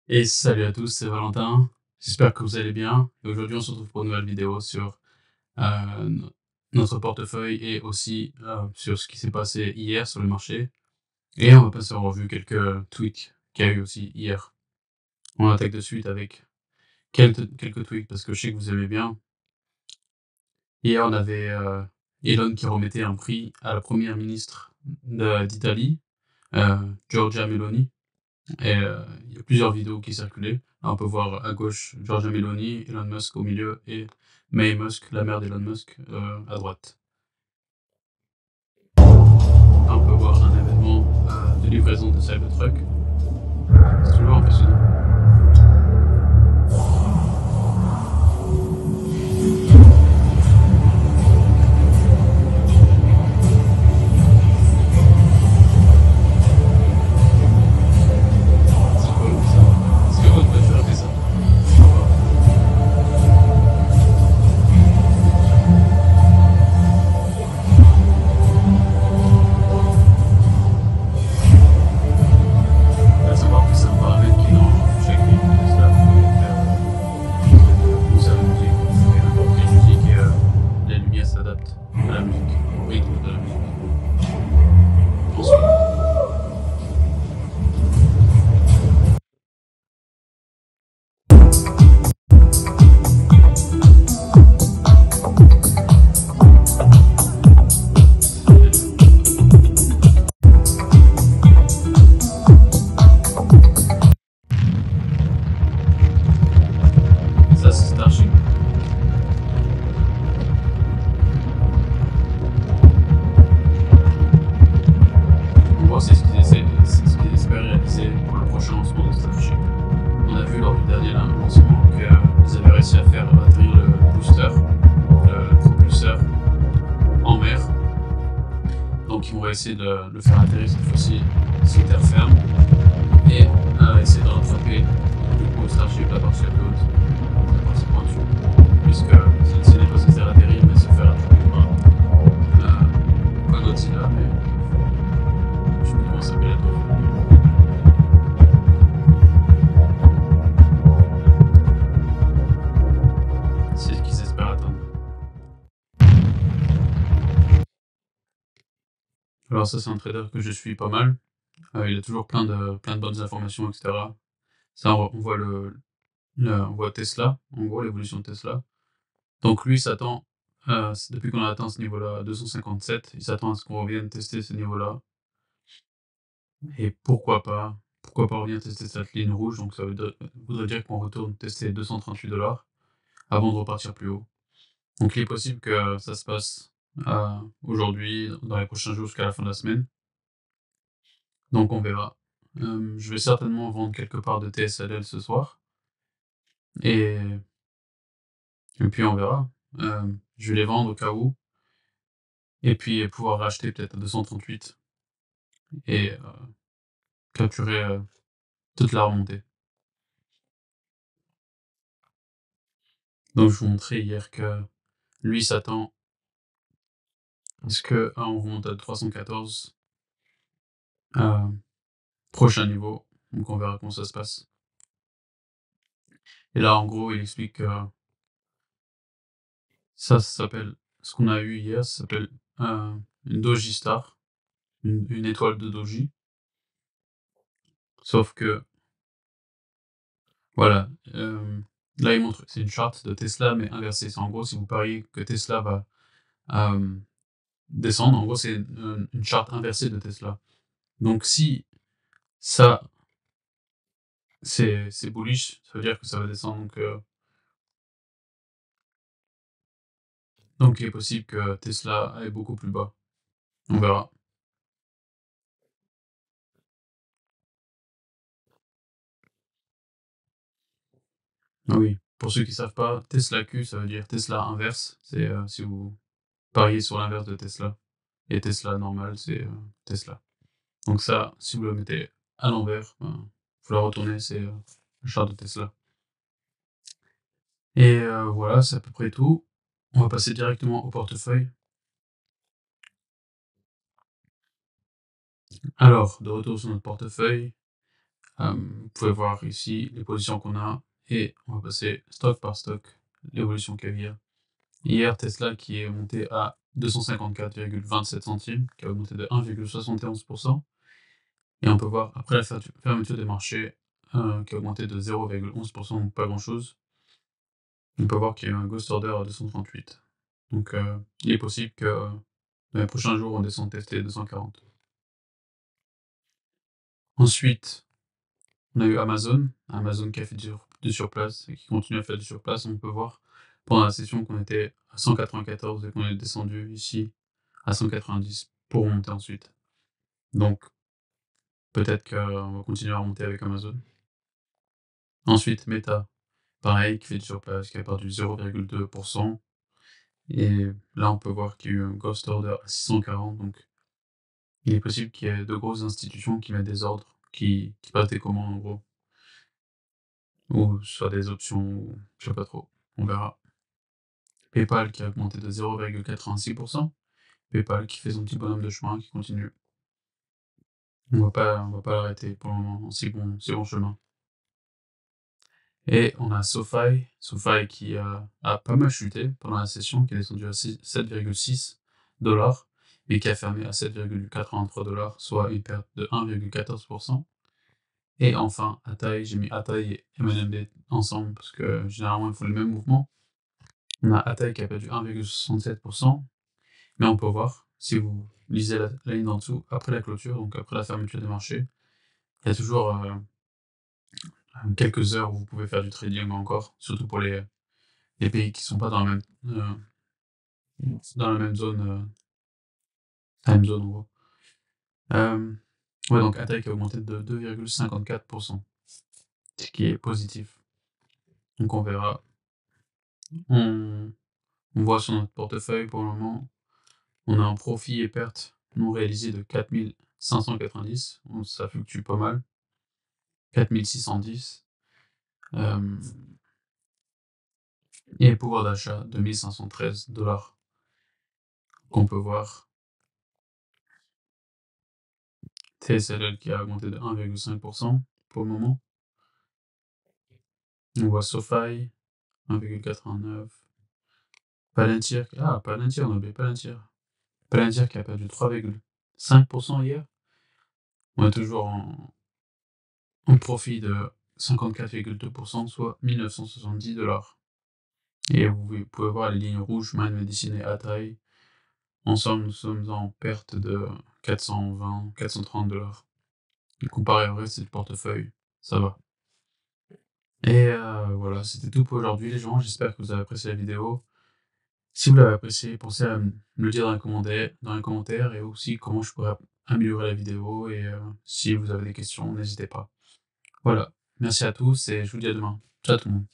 Et salut à tous, c'est Valentin. J'espère que vous allez bien. Et aujourd'hui, on se retrouve pour une nouvelle vidéo sur notre portefeuille et aussi sur ce qui s'est passé hier sur le marché. Et on va passer en revue quelques tweaks qu'il y a eu aussi hier. On attaque de suite avec quelques tweaks parce que je sais que vous aimez bien. Hier, on avait Elon qui remettait un prix à la première ministre d'Italie, Giorgia Meloni. Et il y a plusieurs vidéos qui circulaient. Là, on peut voir à gauche Giorgia Meloni, Elon Musk au milieu et May Musk, la mère d'Elon Musk, à droite. Là, on peut voir un événement de livraison de Cybertruck. C'est toujours impressionnant. C'est cool ça. Est-ce que votre voiture a fait ça? Je crois pas. Là, c'est voir que c'est un paramètre qui est dans chaque ville de Tesla. Vous pousser à la musique, et n'importe quelle musique et la lumière s'adapte à la musique, au rythme de la musique. Ensuite, ça c'est Starship. On voit c'est ce qu'ils espèrent réaliser pour le prochain lancement de Starship. On a vu lors du dernier lancement qu'ils avaient réussi à faire atterrir le booster, le propulseur, en mer. Donc ils vont essayer de le faire atterrir cette fois-ci sur terre ferme et essayer de rattraper du coup Starship la partie haute, la partie pointue, puisque celle-ci n'est pas censée atterrir mais se faire attraper par Godzilla, mais je sais plus comment ça s'appelle la tour. C'est ce qu'ils espèrent atteindre. Alors ça c'est un trader que je suis pas mal. Il a toujours plein de bonnes informations, etc. Ça on voit on voit Tesla, en gros l'évolution de Tesla. Donc lui s'attend, depuis qu'on a atteint ce niveau-là, 257, il s'attend à ce qu'on revienne tester ce niveau-là. Et pourquoi pas revenir tester cette ligne rouge, donc ça voudrait dire qu'on retourne tester 238$ avant de repartir plus haut. Donc il est possible que ça se passe aujourd'hui, dans les prochains jours jusqu'à la fin de la semaine. Donc on verra. Je vais certainement vendre quelque part de TSLL ce soir. Et puis on verra. Je vais les vendre au cas où. Et puis pouvoir racheter peut-être à 238 et capturer toute la remontée. Donc je vous montrais hier que lui s'attend à ce qu'on remonte à 314 prochain niveau. Donc on verra comment ça se passe. Et là en gros il explique que ça s'appelle, ce qu'on a eu hier, ça s'appelle une Doji Star, une étoile de Doji. Sauf que, voilà, là il montre, c'est une charte de Tesla mais inversée. C'est en gros si vous pariez que Tesla va descendre, en gros c'est une charte inversée de Tesla. Donc si ça c'est bullish, ça veut dire que ça va descendre. Donc il est possible que Tesla aille beaucoup plus bas. On verra. Ah oui, pour ceux qui savent pas, Tesla Q, ça veut dire Tesla inverse. C'est si vous pariez sur l'inverse de Tesla. Et Tesla normal, c'est Tesla. Donc ça, si vous le mettez à l'envers, faut la retourner, c'est le chart de Tesla. Et voilà, c'est à peu près tout. On va passer directement au portefeuille. Alors, de retour sur notre portefeuille, Vous pouvez voir ici les positions qu'on a et on va passer stock par stock, l'évolution qu'il y a. Hier, Tesla qui est monté à 254,27 centimes, qui a augmenté de 1,71%. Et on peut voir après la fermeture des marchés, qui a augmenté de 0,11%, donc pas grand-chose. On peut voir qu'il y a eu un ghost order à 238. Donc il est possible que dans les prochains jours, on descende tester 240. Ensuite, on a eu Amazon qui a fait du surplace et qui continue à faire du surplace. On peut voir pendant la session qu'on était à 194 et qu'on est descendu ici à 190 pour remonter ensuite. Donc peut-être qu'on va continuer à remonter avec Amazon. Ensuite, Meta, pareil, qui fait du surplace, qui a perdu 0,2%. Et là, on peut voir qu'il y a eu un ghost order à 640, donc il est possible qu'il y ait de grosses institutions qui mettent des ordres, qui passent des commandes en gros. Ou soit des options, ou je sais pas trop, on verra. PayPal qui a augmenté de 0,86%. PayPal qui fait son petit bonhomme de chemin, qui continue. On va pas l'arrêter pour le moment, c'est bon chemin. Et on a SoFi qui a pas mal chuté pendant la session, qui est descendu à 7,6 $, mais qui a fermé à 7,83 $, soit une perte de 1,14%. Et enfin, Atai, j'ai mis Atai et MNMD ensemble, parce que généralement ils font le même mouvement. On a Atai qui a perdu 1,67%, mais on peut voir, si vous lisez la ligne en dessous, après la clôture, donc après la fermeture des marchés, il y a toujours quelques heures où vous pouvez faire du trading encore, surtout pour les pays qui sont pas dans la même zone, time zone en gros. Ouais, donc Attaque a augmenté de 2,54%, ce qui est positif. Donc on verra. On voit sur notre portefeuille pour le moment, on a un profit et perte non réalisé de 4590, donc ça fluctue pas mal. 4610. Et pouvoir d'achat de 1513 $, qu'on peut voir. TSLL qui a augmenté de 1,5% pour le moment. On voit SoFi, 1,89. Palantir, Palantir, on a oublié Palantir. Palantir qui a perdu 3,5% hier. On est toujours en profit de 54,2%, soit 1970 $. Et vous pouvez voir les lignes rouges, Mind Medicine et Atai. Ensemble, nous sommes en perte de 420, 430 $. Et comparé au reste du portefeuille, ça va. Et voilà, c'était tout pour aujourd'hui les gens, j'espère que vous avez apprécié la vidéo. Si vous l'avez apprécié, pensez à me le dire dans les commentaires et aussi comment je pourrais améliorer la vidéo et si vous avez des questions, n'hésitez pas. Voilà, merci à tous et je vous dis à demain. Ciao tout le monde.